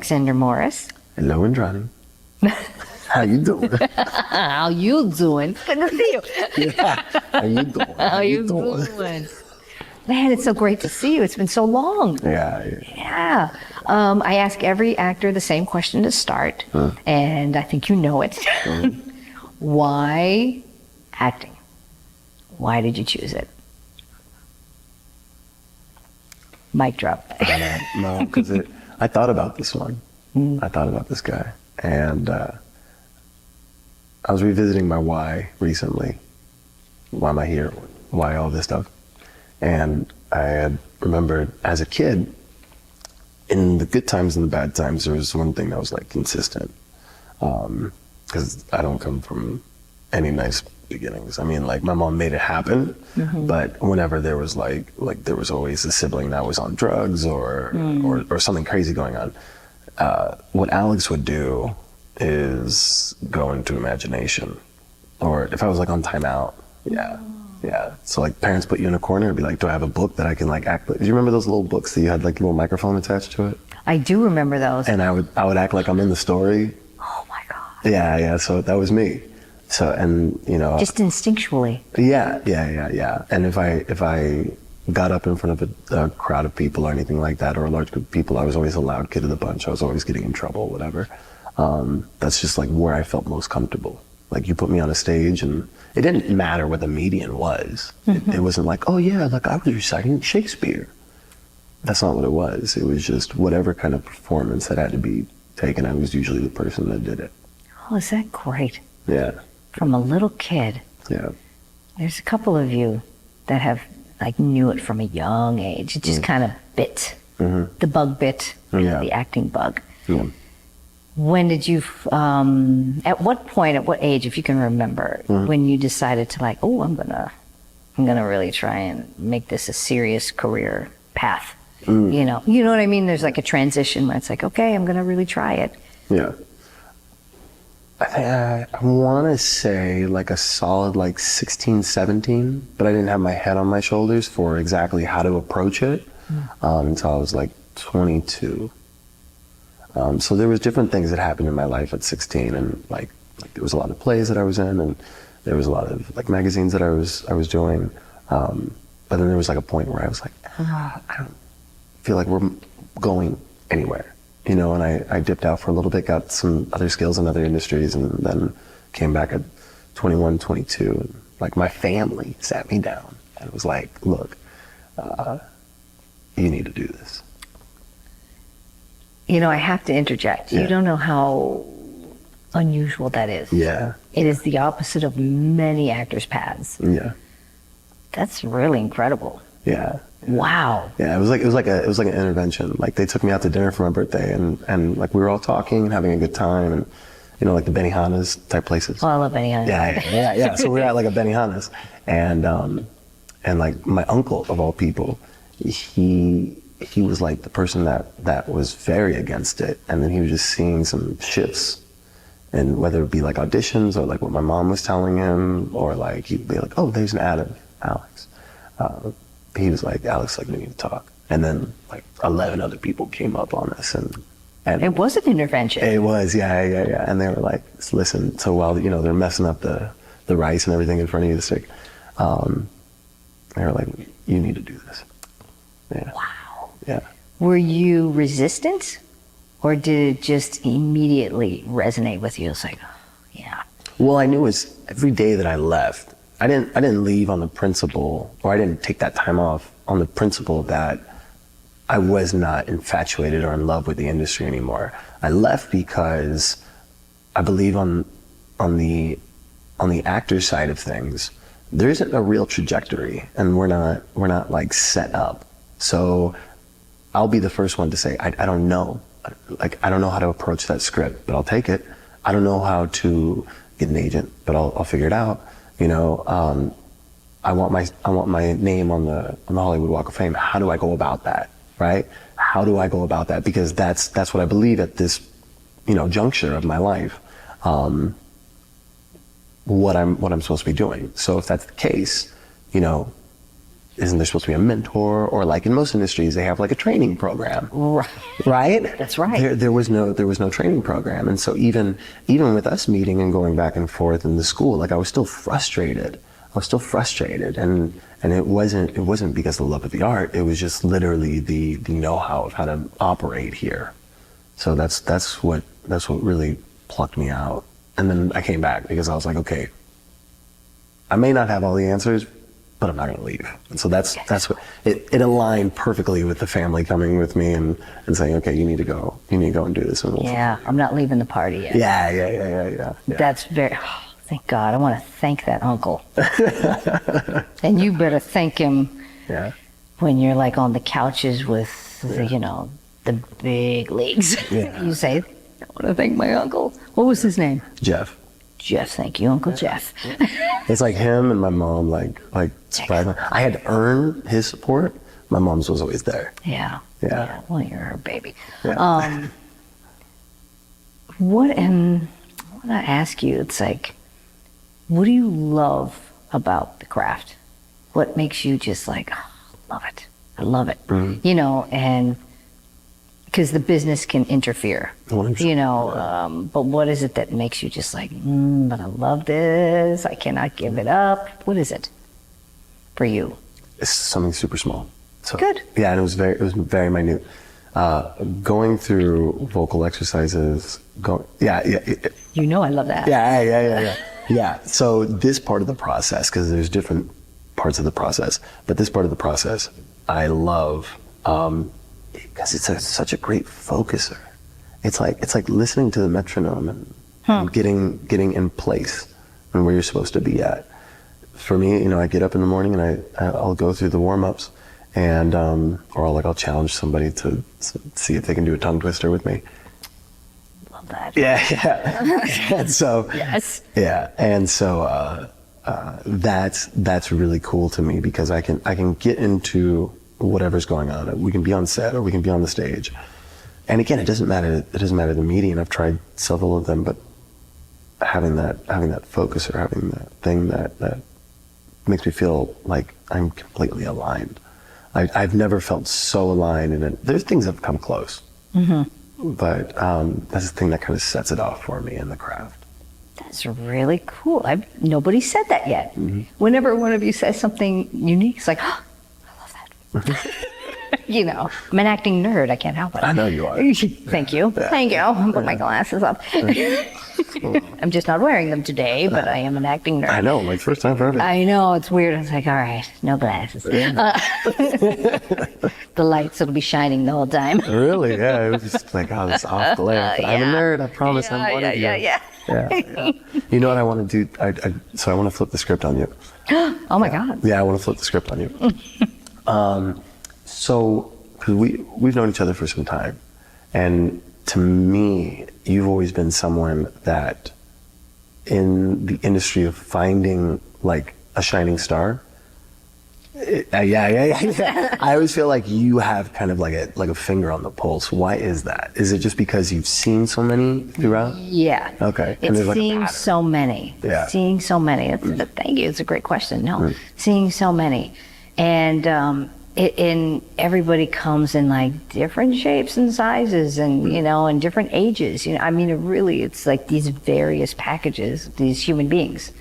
Alexander Morris. Hello, Indrani. How you doing? How you doing? Good to see you. Yeah. How you doing? How you doing? Man, it's so great to see you. It's been so long. Yeah. I ask every actor the same question to start, and I think you know it. Why acting? Why did you choose it? Mic drop. No, because I thought about this one. I thought about this guy, and I was revisiting my why recently. Why am I here? Why all this stuff? And I had remembered as a kid, in the good times and the bad times, there was one thing that was like consistent. Because I don't come from any nice beginnings. I mean, like my mom made it happen, but whenever there was like there was always a sibling that was on drugs or something crazy going on. What Alex would do is go into imagination, or if I was like on timeout, yeah. So like parents put you in a corner and be like, do I have a book that I can like act? Do you remember those little books that you had like a little microphone attached to it? I do remember those. And I would act like I'm in the story. Oh my God. Yeah. So that was me. So, and you know. Just instinctually. Yeah. And if I got up in front of a crowd of people or anything like that, or a large group of people, I was always a loud kid of the bunch. I was always getting in trouble, whatever. That's just like where I felt most comfortable. Like you put me on a stage and it didn't matter what the medium was. It wasn't like, oh yeah, like I was reciting Shakespeare. That's not what it was. It was just whatever kind of performance that had to be taken. I was usually the person that did it. Oh, is that great? Yeah. From a little kid. Yeah. There's a couple of you that have like knew it from a young age. It just kind of bit. The bug bit, the acting bug. Yeah. When did you, at what point, at what age, if you can remember, when you decided to like, oh, I'm gonna really try and make this a serious career path? You know what I mean? There's like a transition where it's like, okay, I'm gonna really try it. Yeah. I want to say like a solid like 16, 17, but I didn't have my head on my shoulders for exactly how to approach it until I was like 22. So there was different things that happened in my life at 16, and like there was a lot of plays that I was in, and there was a lot of like magazines that I was doing. But then there was like a point where I was like, I don't feel like we're going anywhere, you know. And I dipped out for a little bit, got some other skills in other industries, and then came back at 21, 22. And like my family sat me down and was like, look, you need to do this. You know, I have to interject. You don't know how unusual that is. Yeah. It is the opposite of many actors' paths. Yeah. That's really incredible. Yeah. Wow. Yeah, it was like an intervention. Like they took me out to dinner for my birthday, and like we were all talking and having a good time, and you know, like the Benihana's type places. Oh, I love Benihana. Yeah. So we were at like a Benihana's, and like my uncle of all people, he was like the person that was very against it, and then he was just seeing some shifts, and whether it be like auditions or like what my mom was telling him, or like he'd be like, oh, there's an ad of Alex. He was like, Alex, like we need to talk, and then like 11 other people came up on us, and it was an intervention. It was, yeah, and they were like, listen, so while you know they're messing up the rice and everything in front of you, the steak, they were like, you need to do this. Yeah. Wow. Yeah. Were you resistant, or did it just immediately resonate with you? It's like, oh, yeah. Well, I knew it was every day that I left. I didn't leave on the principle, or I didn't take that time off on the principle that I was not infatuated or in love with the industry anymore. I left because I believe on the actor side of things, there isn't a real trajectory, and we're not like set up. So I'll be the first one to say, I don't know. Like, I don't know how to approach that script, but I'll take it. I don't know how to get an agent, but I'll figure it out. You know, I want my name on the Hollywood Walk of Fame. How do I go about that, right? How do I go about that? Because that's what I believe at this, you know, juncture of my life. What I'm supposed to be doing. So if that's the case, you know, isn't there supposed to be a mentor? Or like in most industries, they have like a training program, Right. right? That's right. There was no training program. And so even with us meeting and going back and forth in the school, like I was still frustrated. And it wasn't because of the love of the art. It was just literally the know-how of how to operate here. So that's what really plucked me out. And then I came back because I was like, okay, I may not have all the answers, but I'm not going to leave. And so that's what it aligned perfectly with the family coming with me and saying, okay, you need to go and do this. And Yeah, I'm not leaving the party yet. Yeah. That's very, thank God. I want to thank that uncle. And you better thank him when you're like on the couches with, the big leagues. Yeah. You say, I want to thank my uncle. What was his name? Jeff. Jeff, thank you, Uncle Jeff. It's like him and my mom, like surprised me. I had to earn his support. My mom's was always there. Yeah. Well, you're her baby. Yeah. What, and I want to ask you, it's like, what do you love about the craft? What makes you just like, love it. I love it. Mm-hmm. And because the business can interfere, 100%. but what is it that makes you just like, but I love this, I cannot give it up? What is it for you? It's something super small. So, Good. Yeah, and it was very minute. Going through vocal exercises, You know I love that. Yeah. So this part of the process, because there's different parts of the process, but this part of the process I love, because it's such a great focuser. It's like listening to the metronome and getting in place and where you're supposed to be at. For me, I get up in the morning and I'll go through the warm-ups and or I'll challenge somebody to see if they can do a tongue twister with me. Love that. Yeah. And so Yes. Yeah, and so that's really cool to me because I can get into whatever's going on. We can be on set or we can be on the stage. And again, it doesn't matter the medium. I've tried several of them, but having that focus or having that thing that makes me feel like I'm completely aligned. I've never felt so aligned in it. There's things that have come close, but that's the thing that kind of sets it off for me in the craft. That's really cool. Nobody said that yet. Whenever one of you says something unique, it's like, oh, I love that. I'm an acting nerd. I can't help it. I know you are. Thank you. Yeah. Thank you. I'll put my glasses up. I'm just not wearing them today, but I am an acting nerd. I know, like first time for everything. I know, it's weird. It's like, all right, no glasses. The lights will be shining the whole time. Really? Yeah, it was just like, oh, this off glare. But I'm a nerd, I promise. I'm one of you. Yeah. You know what I want to do? So I want to flip the script on you. Oh my God. Yeah, I want to flip the script on you. So, because we've known each other for some time, and to me, you've always been someone that, in the industry of finding like a shining star. Yeah. I always feel like you have kind of like a finger on the pulse. Why is that? Is it just because you've seen so many throughout? Yeah. Okay. It's there's like seeing so many. Yeah. Seeing so many. Thank you. It's a great question. No, seeing so many, and everybody comes in like different shapes and sizes, and and different ages. It's like these various packages, these human beings,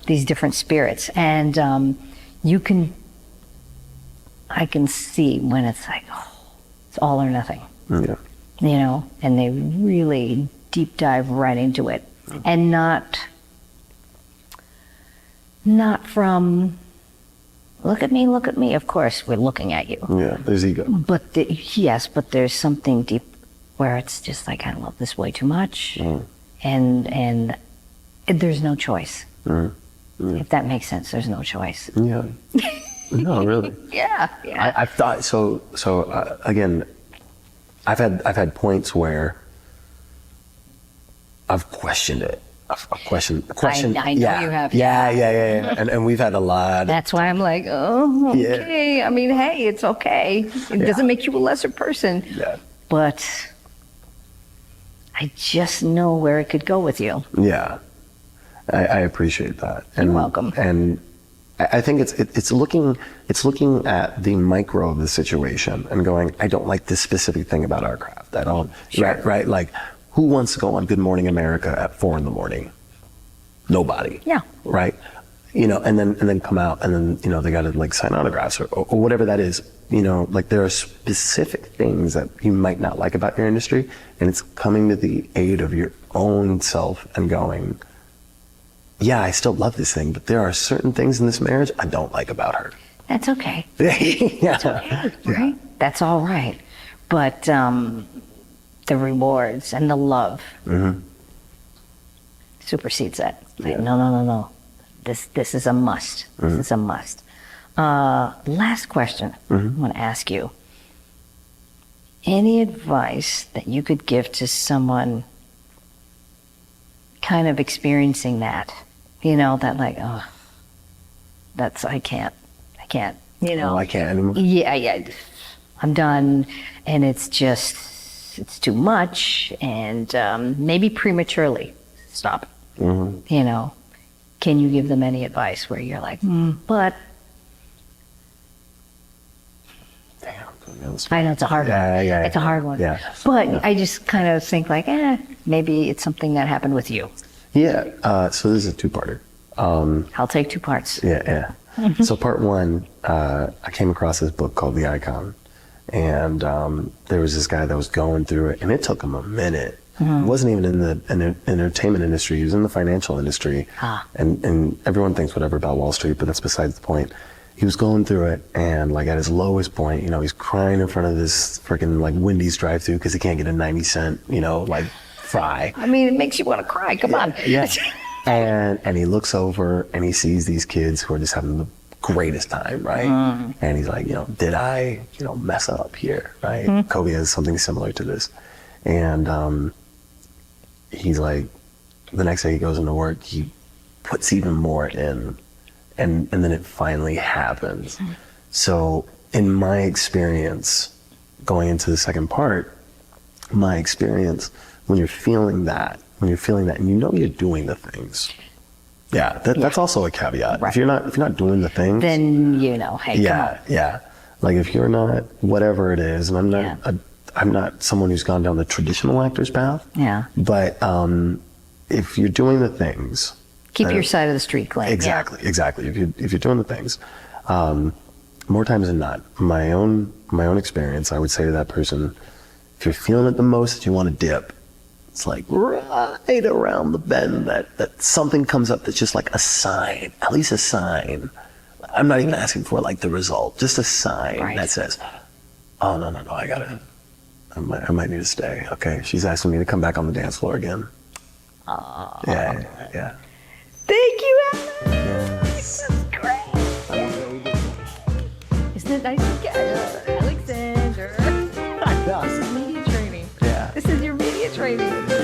these different spirits, and I can see when it's like, it's all or nothing. Yeah. And they really deep dive right into it, and not from, look at me. Of course, we're looking at you. Yeah, there's ego. But yes, but there's something deep where it's just like, I love this way too much, and there's no choice. If that makes sense, there's no choice. Yeah. No, really. Yeah. I've thought so. Again, I've had points where I've questioned it. I've questioned. I know you have. Yeah. And we've had a lot. That's why I'm like, oh, okay. Yeah. Hey, it's okay. It doesn't make you a lesser person. Yeah. But I just know where it could go with you. Yeah. I appreciate that. You're welcome. And I think it's looking at the micro of the situation and going, I don't like this specific thing about our craft. I don't, right? Like, who wants to go on Good Morning America at 4 a.m? Nobody. Yeah. Right. And then come out and then, they got to like sign autographs or whatever that is. Like there are specific things that you might not like about your industry, and it's coming to the aid of your own self and going, yeah, I still love this thing, but there are certain things in this marriage I don't like about her. That's okay. Yeah. That's okay, right? That's all right. But the rewards and the love supersedes that. Like, no. This is a must. This is a must. Last question I want to ask you. Any advice that you could give to someone kind of experiencing that? That like, I can't. I can't anymore. Yeah. I'm done, and it's too much, and maybe prematurely stop. Can you give them any advice where you're like, but... Damn. I know it's a hard one. Yeah. It's a hard one. Yeah. But I just kind of think like, maybe it's something that happened with you. Yeah. So this is a two-parter. I'll take 2 parts. Yeah. So part one, I came across this book called The Eichhorn, and there was this guy that was going through it, and it took him a minute. He wasn't even in the entertainment industry. He was in the financial industry. And everyone thinks whatever about Wall Street, but that's besides the point. He was going through it, and like at his lowest point, he's crying in front of this freaking like Wendy's drive-through because he can't get a 90-cent, like fry. I mean, it makes you want to cry. Come on. Yeah. And he looks over and he sees these kids who are just having the greatest time, right? And he's like, did I, mess up here, right? Kobe has something similar to this. And he's like, the next day he goes into work, he puts even more in, and then it finally happens. So in my experience, going into the second part, my experience, when you're feeling that, and you're doing the things, that's also a caveat. Right. If you're not doing the things, then hey, come on. Yeah. Like if you're not whatever it is, and I'm not someone who's gone down the traditional actor's path. Yeah. But if you're doing the things, keep your side of the street clean. Exactly. If you're doing the things, more times than not, my own experience, I would say to that person, if you're feeling it the most that you want to dip, it's like right around the bend that something comes up that's just like a sign, at least a sign. I'm not even asking for like the result, just a sign that says, oh, no, I might need to stay. Okay, she's asking me to come back on the dance floor again. Yeah. Thank you, Alex. That's great. Isn't it nice to get Alexander? This is media training. Yeah. This is your media training.